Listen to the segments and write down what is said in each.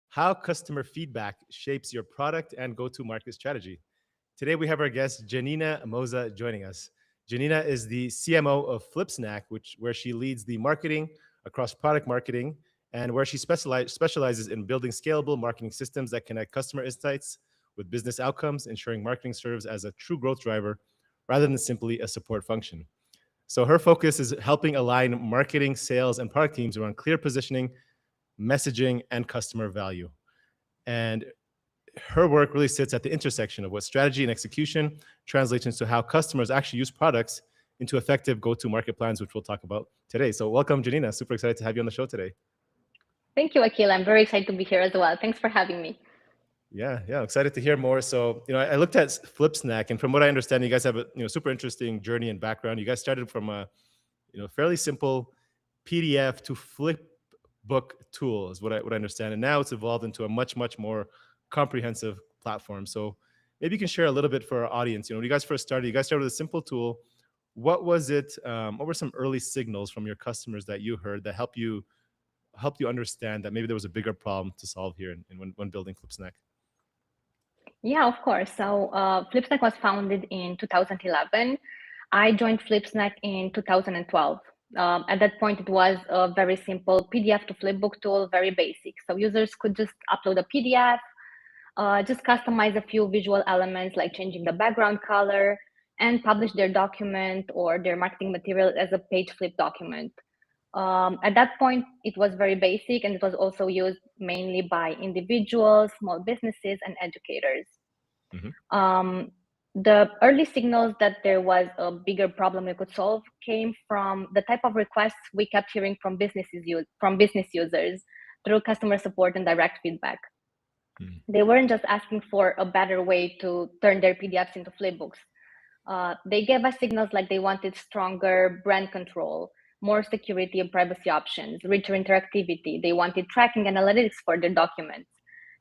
how customer feedback shapes your product and go-to-market strategy. Today we have our guest Janina Moza joining us. Janina is the CMO of FlipSnack, where she leads the marketing across product marketing and where she specializes in building scalable marketing systems that connect customer insights with business outcomes, ensuring marketing serves as a true growth driver rather than simply a support function. So her focus is helping align marketing, sales, and product teams around clear positioning, messaging, and customer value. And her work really sits at the intersection of what strategy and execution translates into how customers actually use products into effective go-to-market plans, which we'll talk about today. So welcome, Janina. Super excited to have you on the show today. Thank you, Akil. I'm very excited to be here as well. Thanks for having me. Yeah, excited to hear more. So, I looked at FlipSnack, and from what I understand, you guys have a super interesting journey and background. You guys started from a fairly simple PDF to flip book tool, is what I understand, and now it's evolved into a much more comprehensive platform. So, maybe you can share a little bit for our audience. When you guys first started, you guys started with a simple tool. What was it? What were some early signals from your customers that you heard that helped you understand that maybe there was a bigger problem to solve here when building FlipSnack? Yeah, of course. So FlipSnack was founded in 2011. I joined FlipSnack in 2012. At that point, it was a very simple PDF to flipbook tool, very basic. So users could just upload a PDF, just customize a few visual elements like changing the background color, and publish their document or their marketing material as a page flip document. At that point, it was very basic, and it was also used mainly by individuals, small businesses, and educators. Mm-hmm. The early signals that there was a bigger problem we could solve came from the type of requests we kept hearing from business users through customer support and direct feedback. Mm. They weren't just asking for a better way to turn their PDFs into flipbooks. They gave us signals like they wanted stronger brand control, more security and privacy options, richer interactivity. They wanted tracking analytics for their documents,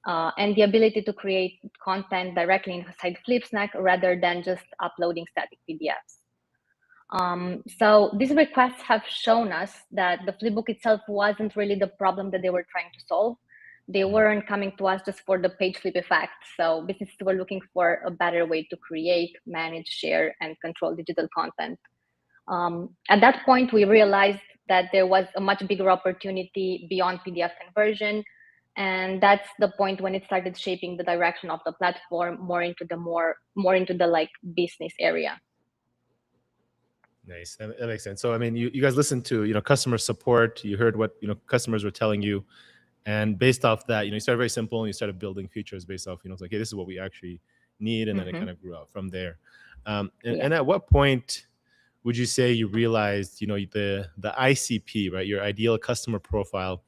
and the ability to create content directly inside FlipSnack rather than just uploading static PDFs. So these requests have shown us that the flipbook itself wasn't really the problem that they were trying to solve. They weren't coming to us just for the page flip effect. So businesses were looking for a better way to create, manage, share, and control digital content. At that point, we realized that there was a much bigger opportunity beyond PDF conversion. And that's the point when it started shaping the direction of the platform more into the like business area. Nice. That makes sense. So, I mean, you guys listened to, customer support, you heard what, customers were telling you. And based off that, you started very simple and you started building features based off, it's like, hey, this is what we actually need. And then it kind of grew out from there. And at what point would you say you realized, the ICP, right? Your ideal customer profile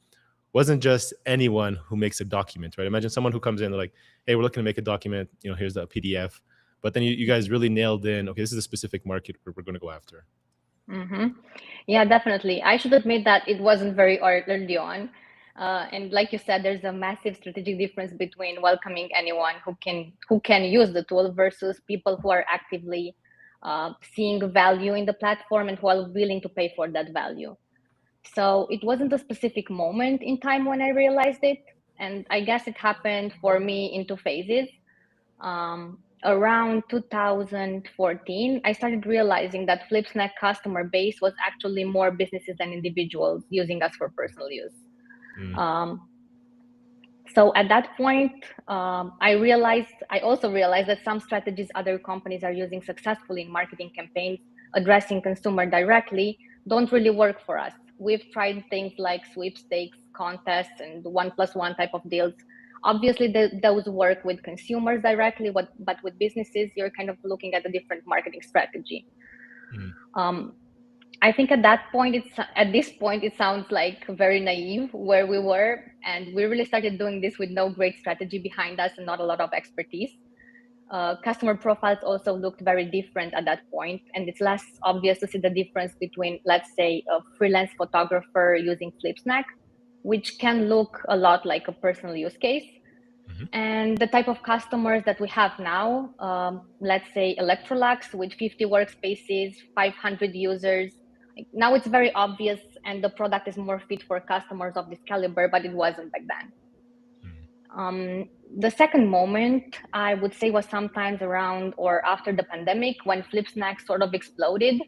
wasn't just anyone who makes a document, right? Imagine someone who comes in, they're like, hey, we're looking to make a document, here's the PDF. But then you guys really nailed in, okay, this is a specific market we're going to go after. Mm-hmm. Yeah, definitely. I should admit that it wasn't very early on. And like you said, there's a massive strategic difference between welcoming anyone who can use the tool versus people who are actively seeing value in the platform and who are willing to pay for that value. So it wasn't a specific moment in time when I realized it. And I guess it happened for me in two phases. Around 2014, I started realizing that FlipSnack customer base was actually more businesses than individuals using us for personal use. So at that point, I also realized that some strategies other companies are using successfully in marketing campaigns addressing consumer directly don't really work for us. We've tried things like sweepstakes, contests, and 1+1 type of deals. Obviously, those work with consumers directly, but with businesses, you're kind of looking at a different marketing strategy. I think at this point, it sounds like very naive where we were, and we really started doing this with no great strategy behind us and not a lot of expertise. Customer profiles also looked very different at that point, and it's less obvious to see the difference between, let's say, a freelance photographer using FlipSnack, which can look a lot like a personal use case, and the type of customers that we have now, let's say Electrolux with 50 workspaces, 500 users. Now it's very obvious, and the product is more fit for customers of this caliber, but it wasn't back then. The second moment I would say was sometimes around or after the pandemic when FlipSnack sort of exploded.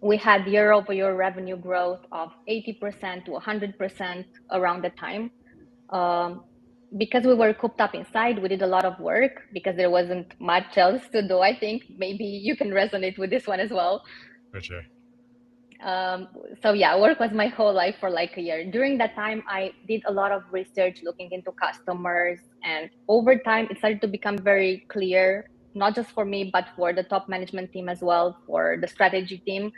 We had year-over-year revenue growth of 80% to 100% around the time. Because we were cooped up inside, we did a lot of work because there wasn't much else to do. I think maybe you can resonate with this one as well. For sure. So yeah, work was my whole life for like a year. During that time, I did a lot of research looking into customers, and over time, it started to become very clear, not just for me, but for the top management team as well, for the strategy team,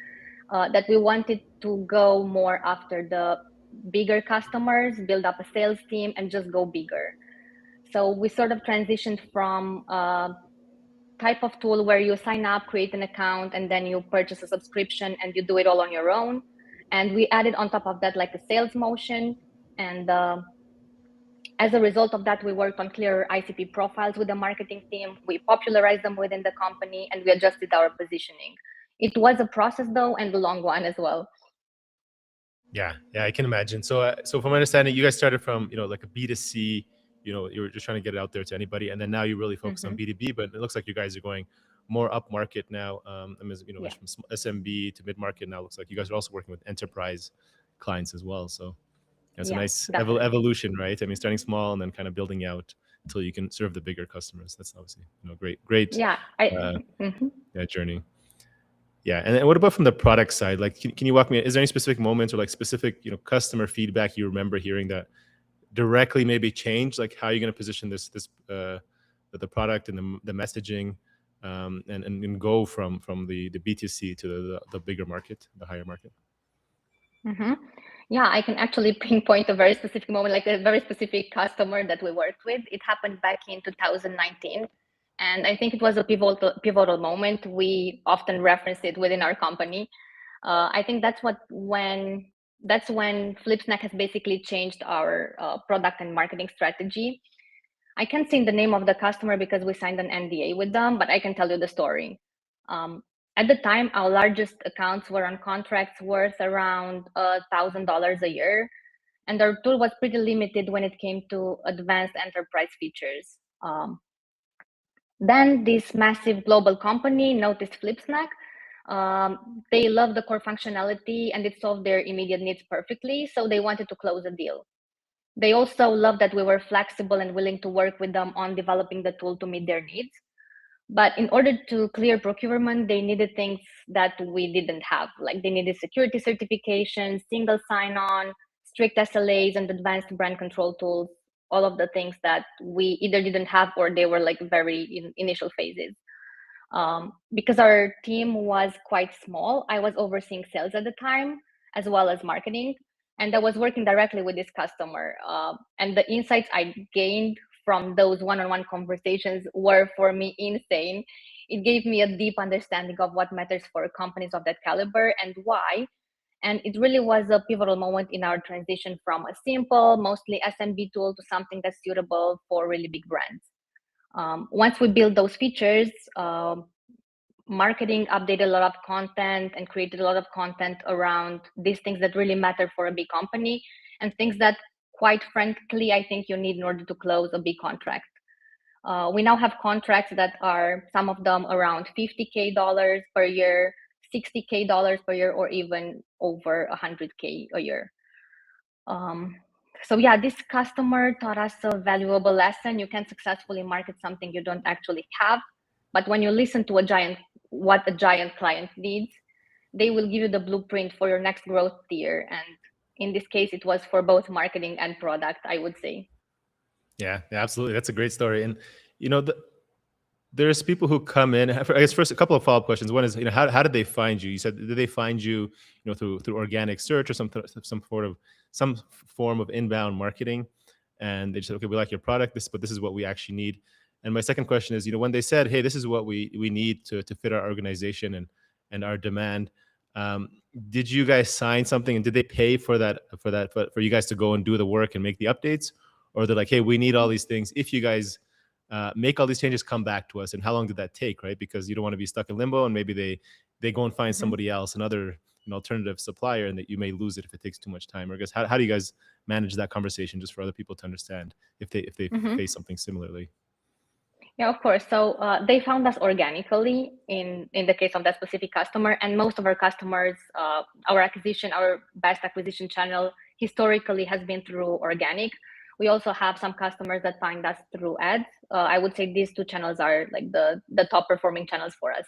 that we wanted to go more after the bigger customers, build up a sales team, and just go bigger. So we sort of transitioned from type of tool where you sign up, create an account, and then you purchase a subscription and you do it all on your own. And we added on top of that like a sales motion. And as a result of that, we worked on clearer ICP profiles with the marketing team. We popularized them within the company and we adjusted our positioning. It was a process though, and a long one as well. Yeah, I can imagine. So, so from my understanding, you guys started from, like a B2C, you were just trying to get it out there to anybody, and then now you really focus on B2B. But it looks like you guys are going more up market now. I mean, went from SMB to mid market. Now it looks like you guys are also working with enterprise clients as well. So that's a nice evolution, right? I mean, starting small and then kind of building out until you can serve the bigger customers. That's obviously great journey. Yeah, and what about from the product side? Like, can you walk me? Is there any specific moments or like specific customer feedback you remember hearing that directly maybe changed like how you're going to position this the product and the messaging, and go from the B2C to the bigger market, the higher market? Yeah, I can actually pinpoint a very specific moment, like a very specific customer that we worked with. It happened back in 2019. And I think it was a pivotal moment. We often reference it within our company. I think that's when FlipSnack has basically changed our product and marketing strategy. I can't say the name of the customer because we signed an NDA with them, but I can tell you the story. At the time, our largest accounts were on contracts worth around $1,000 a year, and our tool was pretty limited when it came to advanced enterprise features. Then this massive global company noticed FlipSnack. They loved the core functionality and it solved their immediate needs perfectly, so they wanted to close a deal. They also loved that we were flexible and willing to work with them on developing the tool to meet their needs. But in order to clear procurement, they needed things that we didn't have. Like they needed security certifications, single sign-on, strict SLAs, and advanced brand control tools. All of the things that we either didn't have or they were like very initial phases. Because our team was quite small, I was overseeing sales at the time, as well as marketing. And I was working directly with this customer. And the insights I gained from those one-on-one conversations were for me insane. It gave me a deep understanding of what matters for companies of that caliber and why. And it really was a pivotal moment in our transition from a simple, mostly SMB tool to something that's suitable for really big brands. Once we built those features, marketing updated a lot of content and created a lot of content around these things that really matter for a big company and things that, quite frankly, I think you need in order to close a big contract. We now have contracts that are, some of them around $50K per year, $60K per year, or even over $100K a year. So yeah, this customer taught us a valuable lesson. You can successfully market something you don't actually have, but when you listen to what a giant client needs, they will give you the blueprint for your next growth tier. And in this case, it was for both marketing and product, I would say. Yeah, absolutely. That's a great story. And there's people who come in. I guess first a couple of follow-up questions. One is, how did they find you? You said, did they find you, through organic search or some form of inbound marketing? And they just said, okay, we like your product, but this is what we actually need. And my second question is, when they said, hey, this is what we need to fit our organization and our demand, did you guys sign something, and did they pay for you guys to go and do the work and make the updates? Or they're like, hey, we need all these things. If you guys make all these changes, come back to us. And how long did that take, right? Because you don't want to be stuck in limbo, and maybe they go and find somebody else, another an alternative supplier and that you may lose it if it takes too much time? Or I guess how do you guys manage that conversation just for other people to understand if they face something similarly? Yeah, of course. So they found us organically in the case of that specific customer, and most of our customers, our best acquisition channel historically has been through organic. We also have some customers that find us through ads. I would say these two channels are like the top performing channels for us.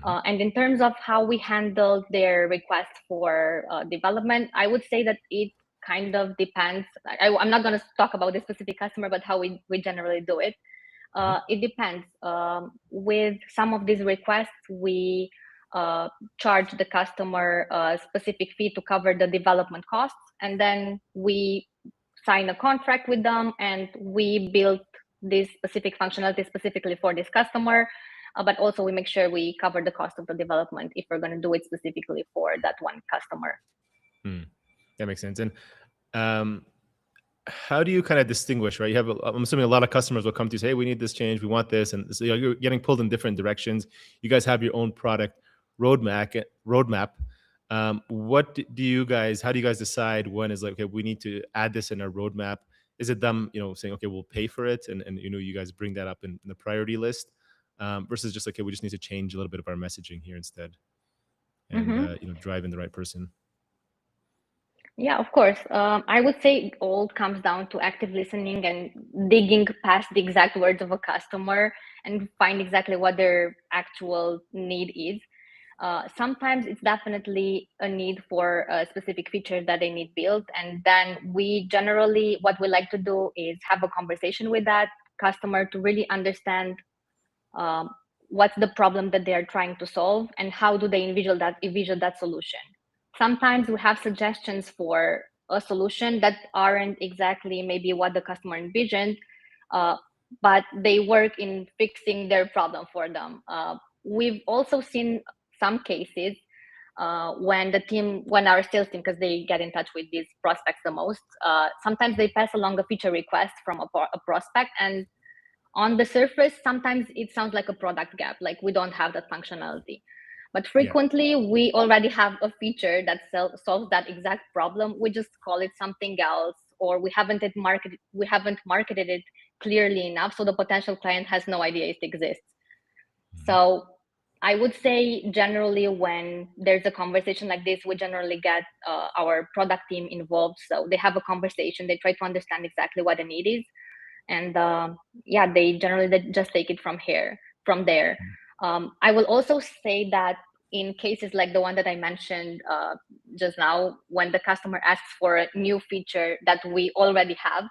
And in terms of how we handle their request for development, I would say that it kind of depends. I'm not going to talk about this specific customer, but how we generally do it. It depends. With some of these requests, we charge the customer a specific fee to cover the development costs, and then we sign a contract with them, and we build this specific functionality specifically for this customer. But also we make sure we cover the cost of the development if we're going to do it specifically for that one customer. That makes sense. And how do you kind of distinguish, right? I'm assuming a lot of customers will come to you, say, hey, we need this change, we want this. And so you're getting pulled in different directions. You guys have your own product roadmap. What do you guys, how do you guys decide when is like, okay, we need to add this in our roadmap? Is it them, saying, okay, we'll pay for it. And you guys bring that up in the priority list versus just like, okay, we just need to change a little bit of our messaging here instead and, drive in the right person. Yeah, of course. I would say it all comes down to active listening and digging past the exact words of a customer and find exactly what their actual need is. Sometimes it's definitely a need for a specific feature that they need built. And then what we like to do is have a conversation with that customer to really understand what's the problem that they are trying to solve and how do they envision that solution. Sometimes we have suggestions for a solution that aren't exactly maybe what the customer envisioned, but they work in fixing their problem for them. We've also seen some cases when our sales team, because they get in touch with these prospects the most, sometimes they pass along a feature request from a prospect, and on the surface, sometimes it sounds like a product gap, like we don't have that functionality. But frequently, we already have a feature that solves that exact problem. We just call it something else, or we haven't marketed it clearly enough, so the potential client has no idea it exists. So I would say generally when there's a conversation like this, we generally get our product team involved. So they have a conversation, they try to understand exactly what the need is. And they generally just take it from there. I will also say that in cases like the one that I mentioned just now, when the customer asks for a new feature that we already have,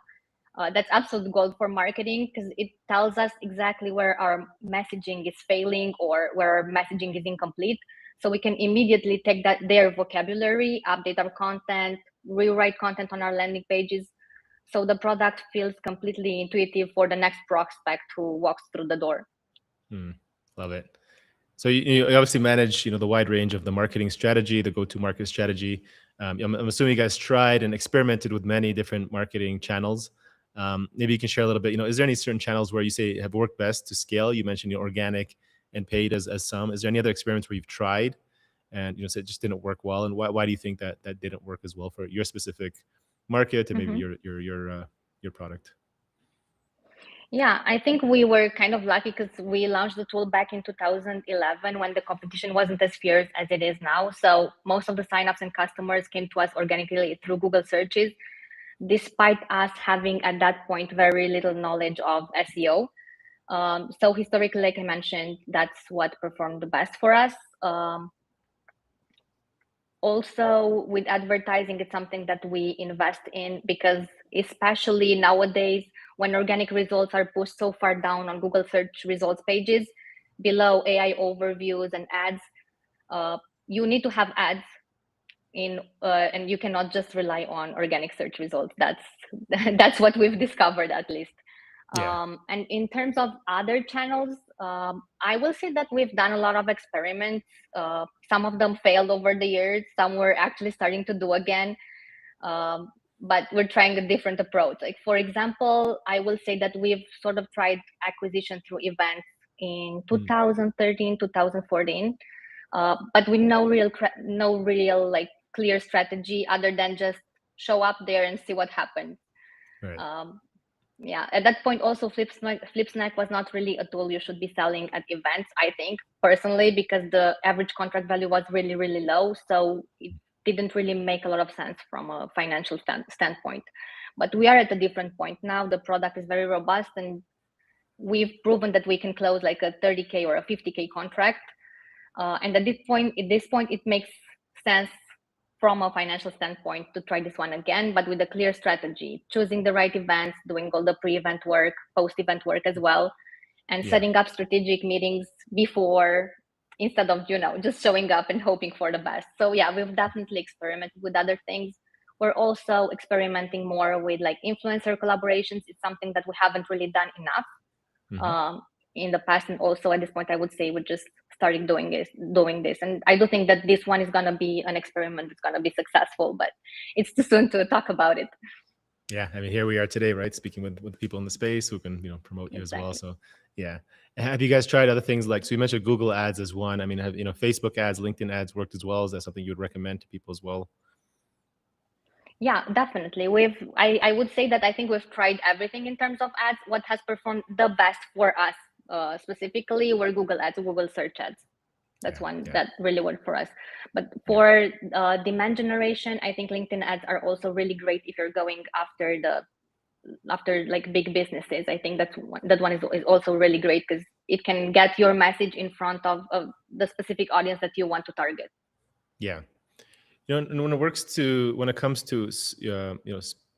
that's absolute gold for marketing because it tells us exactly where our messaging is failing or where our messaging is incomplete. So we can immediately take their vocabulary, update our content, rewrite content on our landing pages, so the product feels completely intuitive for the next prospect who walks through the door. Love it. So you obviously manage, the wide range of the marketing strategy, the go-to-market strategy. I'm assuming you guys tried and experimented with many different marketing channels. Maybe you can share a little bit. Is there any certain channels where you say have worked best to scale? You mentioned organic and paid as some. Is there any other experiments where you've tried and so it just didn't work well? And why do you think that didn't work as well for your specific market and maybe your product? Yeah, I think we were kind of lucky because we launched the tool back in 2011 when the competition wasn't as fierce as it is now. So most of the signups and customers came to us organically through Google searches, despite us having at that point very little knowledge of SEO. So historically, like I mentioned, that's what performed the best for us. Also, with advertising, it's something that we invest in because especially nowadays, when organic results are pushed so far down on Google search results pages, below AI overviews and ads, you need to have ads and you cannot just rely on organic search results. That's what we've discovered, at least. Yeah. And in terms of other channels, I will say that we've done a lot of experiments. Some of them failed over the years. Some we're actually starting to do again. But we're trying a different approach. Like, for example, I will say that we've sort of tried acquisition through events in 2013, 2014. but with no real like clear strategy other than just show up there and see what happens. Right. Yeah, at that point also Flipsnack was not really a tool you should be selling at events, I think personally, because the average contract value was really low, so it didn't really make a lot of sense from a financial standpoint. But we are at a different point now. The product is very robust, and we've proven that we can close like a 30K or a 50K contract, and at this point it makes sense from a financial standpoint to try this one again, but with a clear strategy, choosing the right events, doing all the pre-event work, post-event work as well, and setting up strategic meetings before, instead of just showing up and hoping for the best. So yeah, we've definitely experimented with other things. We're also experimenting more with like influencer collaborations. It's something that we haven't really done enough in the past, and also at this point I would say we're just starting doing this, and I do think that this one is going to be an experiment. It's going to be successful, but it's too soon to talk about it. Yeah, I mean, here we are today, right? Speaking with people in the space who can promote you as well. So yeah, and have you guys tried other things like, so you mentioned Google ads as one? I mean, have Facebook ads, LinkedIn ads worked as well? Is that something you would recommend to people as well? Yeah, definitely. I would say that I think we've tried everything in terms of ads. What has performed the best for us specifically were Google ads, Google search ads. That's one that really worked for us. But for demand generation, I think LinkedIn ads are also really great if you're going after like big businesses. I think that one is also really great because it can get your message in front of the specific audience that you want to target. Yeah. And when it comes to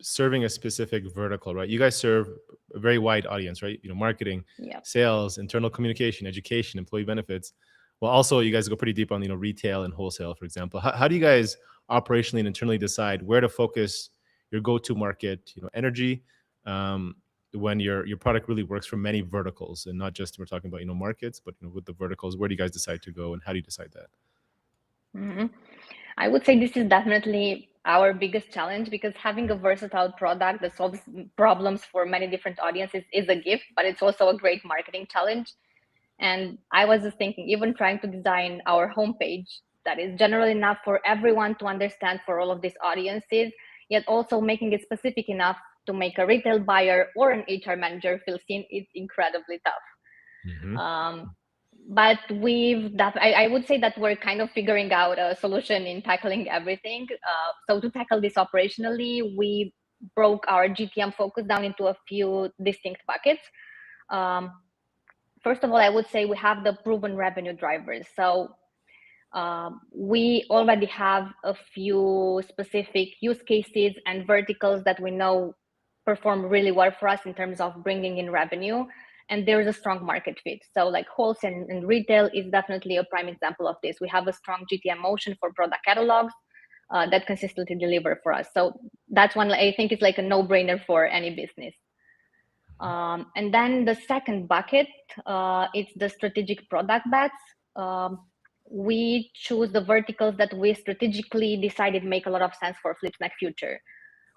serving a specific vertical, right? You guys serve a very wide audience, right? Marketing, sales, internal communication, education, employee benefits. Well, also you guys go pretty deep on retail and wholesale, for example. How do you guys operationally and internally decide where to focus your go-to market, energy, when your product really works for many verticals, and not just we're talking about markets, but with the verticals? Where do you guys decide to go, and how do you decide that? I would say this is definitely our biggest challenge, because having a versatile product that solves problems for many different audiences is a gift, but it's also a great marketing challenge. And I was just thinking, even trying to design our homepage that is general enough for everyone to understand for all of these audiences, yet also making it specific enough to make a retail buyer or an HR manager feel seen, is incredibly tough. But I would say that we're kind of figuring out a solution in tackling everything. So to tackle this operationally, we broke our GTM focus down into a few distinct buckets. First of all, I would say we have the proven revenue drivers. So we already have a few specific use cases and verticals that we know perform really well for us in terms of bringing in revenue, and there is a strong market fit. So like wholesale and retail is definitely a prime example of this. We have a strong GTM motion for product catalogs that consistently deliver for us. So that's one I think is like a no-brainer for any business. And then the second bucket, it's the strategic product bets. We choose the verticals that we strategically decided make a lot of sense for Flipsnack future.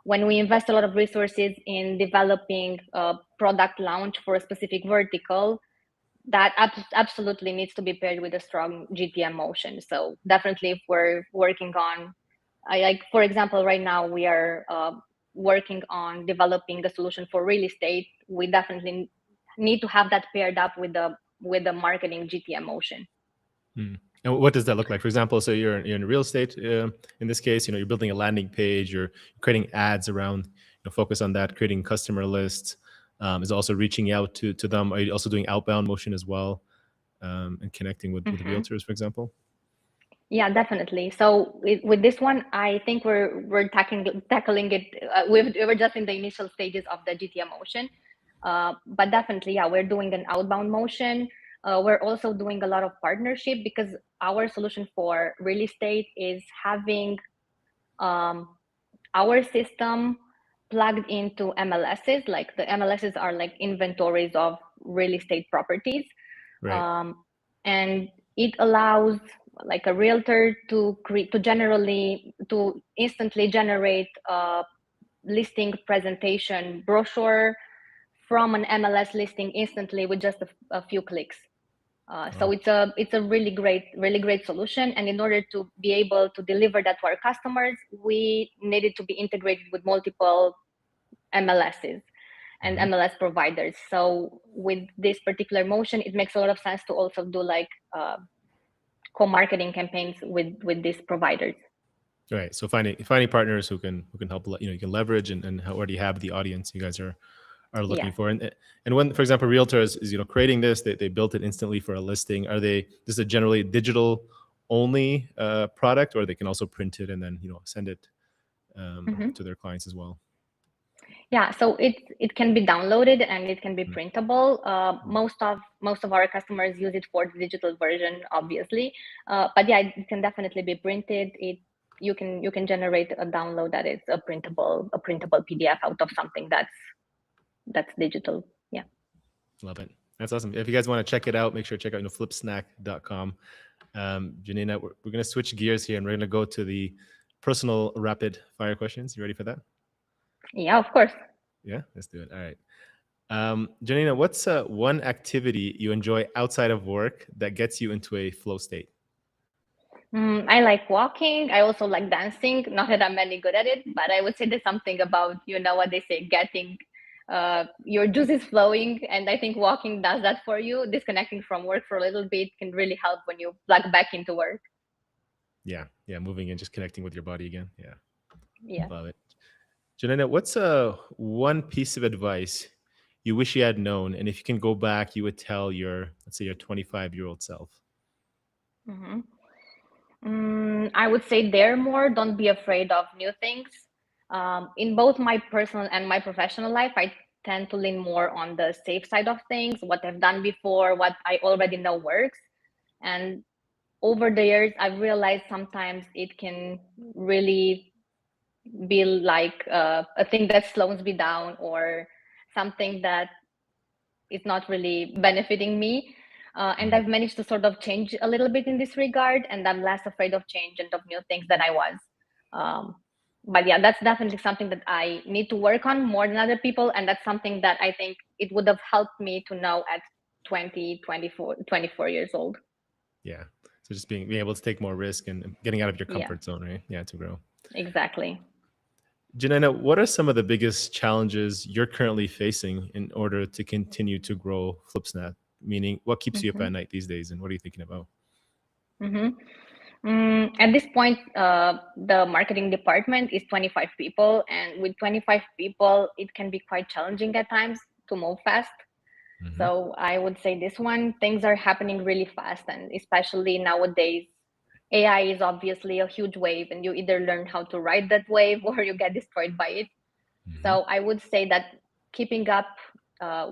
When we invest a lot of resources in developing a product launch for a specific vertical, that absolutely needs to be paired with a strong GTM motion. So definitely if we're working on, for example, right now we are working on developing a solution for real estate, we definitely need to have that paired up with the marketing GTM motion. And what does that look like? For example, so you're in real estate. In this case, you're building a landing page, you're creating ads around, focus on that, creating customer lists. Is also reaching out to them. Are you also doing outbound motion as well, and connecting with realtors, for example? Yeah, definitely. So with this one, I think we're tackling it. We're just in the initial stages of the GTM motion, but definitely, yeah, we're doing an outbound motion. We're also doing a lot of partnership, because our solution for real estate is having our system plugged into MLSs. Like the MLSs are like inventories of real estate properties. Right. And it allows like a realtor to instantly generate a listing presentation brochure from an MLS listing instantly with just a few clicks. So it's a really great solution. And in order to be able to deliver that to our customers, we needed to be integrated with multiple MLSs and MLS providers. So with this particular motion, it makes a lot of sense to also do like co-marketing campaigns with these providers. Right. So finding partners who can help, you can leverage and already have the audience you guys are looking for. And when, for example, Realtor is creating this, they built it instantly for a listing. This is a generally digital only product, or they can also print it and then send it to their clients as well? Yeah, so it can be downloaded and it can be printable. Most of our customers use it for the digital version, obviously. But yeah, it can definitely be printed. You can generate a download that is a printable PDF out of something that's digital. Yeah. Love it. That's awesome. If you guys want to check it out, make sure to check out flipsnack.com. Janina, we're going to switch gears here and we're going to go to the personal rapid fire questions. You ready for that? Yeah, of course. Yeah, let's do it. All right. Janina, what's one activity you enjoy outside of work that gets you into a flow state? I like walking. I also like dancing. Not that I'm any good at it, but I would say there's something about, what they say, getting your juices flowing. And I think walking does that for you. Disconnecting from work for a little bit can really help when you plug back into work. Yeah. Moving and just connecting with your body again. Yeah. Love it. Janina, what's one piece of advice you wish you had known, and if you can go back, you would tell let's say your 25-year-old self? I would say dare more. Don't be afraid of new things. In both my personal and my professional life, I tend to lean more on the safe side of things, what I've done before, what I already know works. And over the years, I've realized sometimes it can really be like a thing that slows me down or something that is not really benefiting me. And I've managed to sort of change a little bit in this regard, and I'm less afraid of change and of new things than I was. But yeah, that's definitely something that I need to work on more than other people. And that's something that I think it would have helped me to know at 24 years old. Yeah. So just being able to take more risk and getting out of your comfort zone, right? Yeah, to grow. Exactly. Janina, what are some of the biggest challenges you're currently facing in order to continue to grow FlipSnack? Meaning, what keeps you up at night these days, and what are you thinking about? At this point, the marketing department is 25 people, and with 25 people, it can be quite challenging at times to move fast. So I would say this one, things are happening really fast, and especially nowadays, AI is obviously a huge wave, and you either learn how to ride that wave or you get destroyed by it. So I would say that keeping up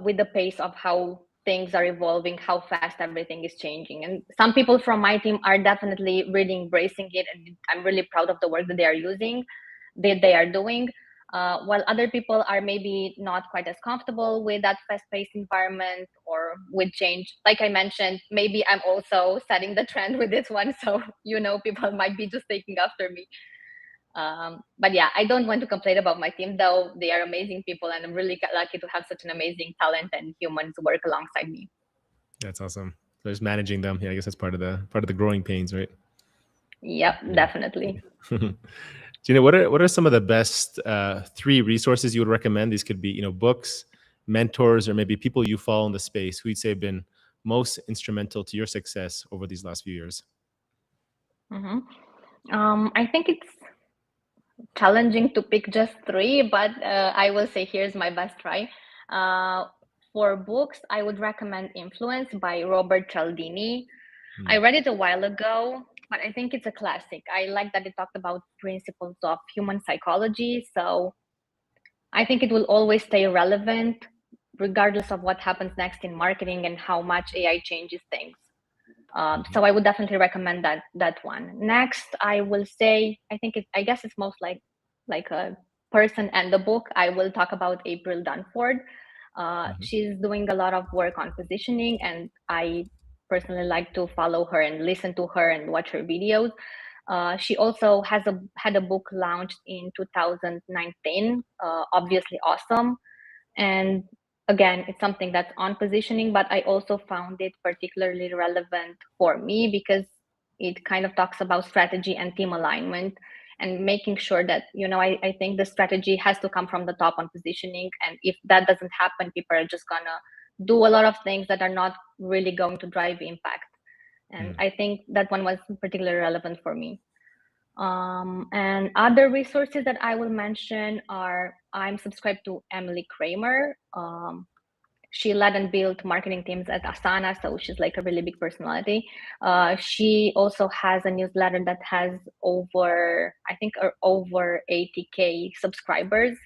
with the pace of how things are evolving, how fast everything is changing. And some people from my team are definitely really embracing it, and I'm really proud of the work that they are doing. While other people are maybe not quite as comfortable with that fast-paced environment or with change. Like I mentioned, maybe I'm also setting the trend with this one, so people might be just taking after me. But yeah, I don't want to complain about my team, though. They are amazing people, and I'm really lucky to have such an amazing talent and humans work alongside me. That's awesome. So just managing them. Yeah, I guess that's part of the growing pains, right? Yep, definitely. Gina, what are some of the best 3 resources you would recommend? These could be, books, mentors, or maybe people you follow in the space who you'd say have been most instrumental to your success over these last few years. I think it's challenging to pick just 3, but I will say here's my best try. For books, I would recommend Influence by Robert Cialdini. I read it a while ago, but I think it's a classic. I like that it talked about principles of human psychology. So I think it will always stay relevant regardless of what happens next in marketing and how much AI changes things. So I would definitely recommend that one. Next, I will say, I guess it's most like a person and the book. I will talk about April Dunford. She's doing a lot of work on positioning, and I personally like to follow her and listen to her and watch her videos. She also had a book launched in 2019, Obviously Awesome. And again, it's something that's on positioning, but I also found it particularly relevant for me because it kind of talks about strategy and team alignment and making sure that, I think the strategy has to come from the top on positioning. And if that doesn't happen, people are just gonna do a lot of things that are not really going to drive impact. And I think that one was particularly relevant for me. And other resources that I will mention are, I'm subscribed to Emily Kramer. She led and built marketing teams at Asana, so she's like a really big personality. She also has a newsletter that has over 80K subscribers.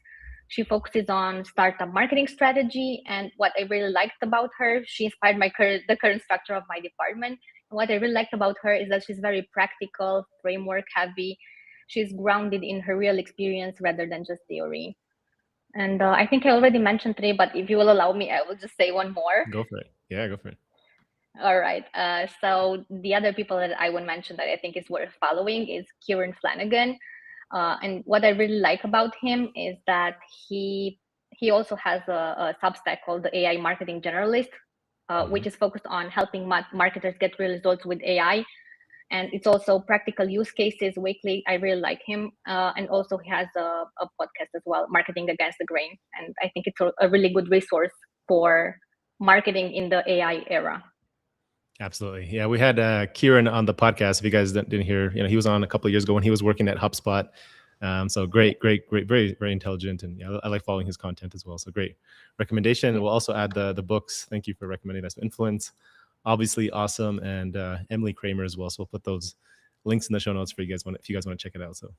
She focuses on startup marketing strategy, and what I really liked about her, she inspired the current structure of my department. And what I really liked about her is that she's very practical, framework heavy. She's grounded in her real experience rather than just theory. And I think I already mentioned 3, but if you will allow me, I will just say one more. Go for it. Yeah, go for it. All right. So the other people that I would mention that I think is worth following is Kieran Flanagan. And what I really like about him is that he also has a Substack called the AI Marketing Generalist, which is focused on helping marketers get real results with AI. And it's also practical use cases weekly. I really like him. And also he has a podcast as well, Marketing Against the Grain. And I think it's a really good resource for marketing in the AI era. Absolutely. Yeah, we had Kieran on the podcast. If you guys didn't hear, he was on a couple of years ago when he was working at HubSpot. So great, very, very intelligent. And I like following his content as well. So great recommendation. We'll also add the books. Thank you for recommending us. Influence, obviously awesome. And Emily Kramer as well. So we'll put those links in the show notes for you guys if you guys want to check it out. So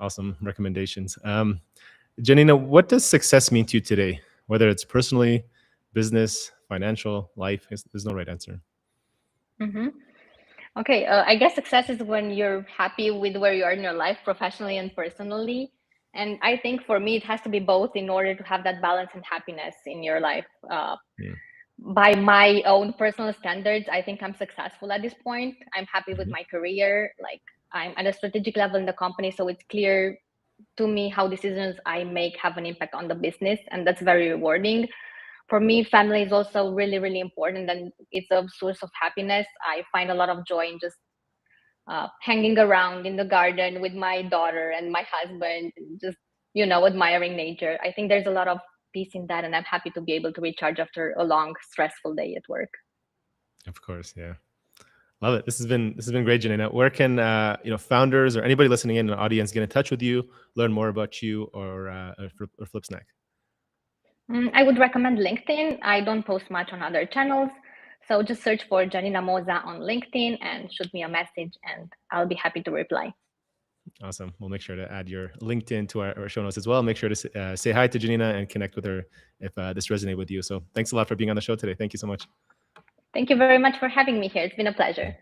awesome recommendations. Janina, what does success mean to you today? Whether it's personally, business, financial, life, there's no right answer. Mm-hmm. Okay, I guess success is when you're happy with where you are in your life, professionally and personally. And I think for me, it has to be both in order to have that balance and happiness in your life. By my own personal standards, I think I'm successful at this point. I'm happy with my career. Like, I'm at a strategic level in the company, so it's clear to me how decisions I make have an impact on the business, and that's very rewarding. For me, family is also really, really important, and it's a source of happiness. I find a lot of joy in just hanging around in the garden with my daughter and my husband, just, admiring nature. I think there's a lot of peace in that, and I'm happy to be able to recharge after a long, stressful day at work. Of course, yeah. Love it. This has been great, Janina. Where can founders or anybody listening in the audience get in touch with you, learn more about you or FlipSnack? I would recommend LinkedIn. I don't post much on other channels. So just search for Janina Moza on LinkedIn and shoot me a message, and I'll be happy to reply. Awesome. We'll make sure to add your LinkedIn to our show notes as well. Make sure to say hi to Janina and connect with her if this resonated with you. So thanks a lot for being on the show today. Thank you so much. Thank you very much for having me here. It's been a pleasure.